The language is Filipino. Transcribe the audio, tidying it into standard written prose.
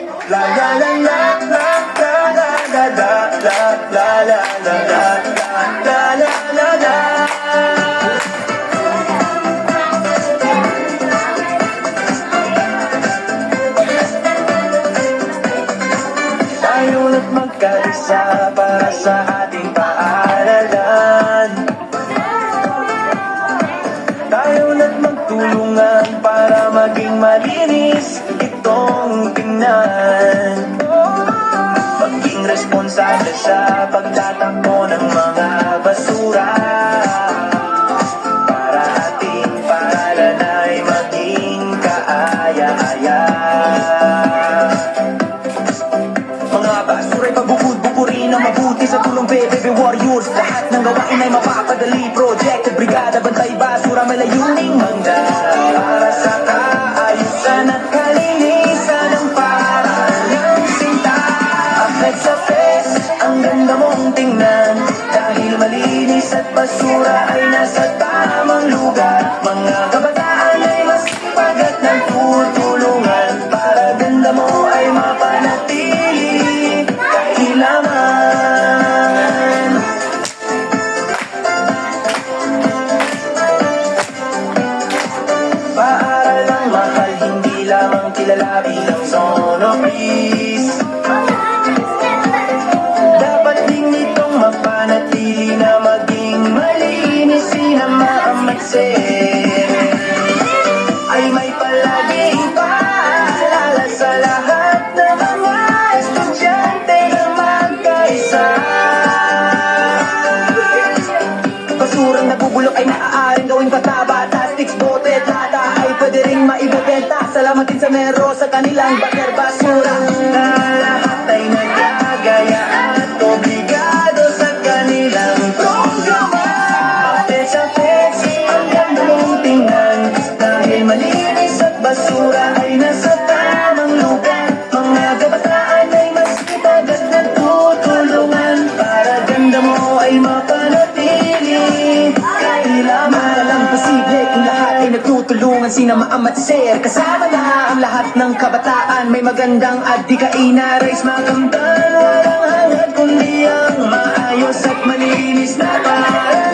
La la la la la la la la la la la la la la la la la. Tayo na't magkaisa para sa ating paaralan. Tayo na't magtulungan para maging malinis itong tingnan. Maging responsable sa pagtatakbo ng mga basura, para ating paaralan ay maging kaaya-aya. Mga basura'y pagbubud-bukurin ng mabuti sa tulong BBB Warriors. Lahat ng gawain ay mapapadali. Projected Brigada, bantay basura, may layuning mangga para sa kaayusan at kalinisan ng paaralan sinta. Akit sa face, ang ganda mong tingnan, dahil malinis at basura ay nasa tamang lugar. Mga kabataan ay mas pagat ng tutulungan, para ganda mo ay mapanatili kailangan. Paaralang mahal, hindi lamang kilala bilang zone of peace. Dapat din itong mapanatili na maging malinis, sinama at ay may palaging paalala sa lahat ng mga estudyante na magkaisa. Basurang nabubulok ay naaaring gawing pataba. Plastics, bote, lata ay pwede ring maibebenta. Salamat din sa mero sa kanilang bater basura, na lahat ay nagagaya at obligado sa kanilang programa. Akit sa face, ang ganda mong tingnan, dahil malinis at basura ay nasa tamang lugar. Mga kabataan ay mas itagat na tutulungan, para ganda mo ay mapanatili kailangan. Alam posible kung lahat ay nagtutulungan, sinama at share. Kasama na ang lahat ng kabataan, may magandang at di kaina-raise makamtan. Walang hangad kundi ang maayos at malinis na para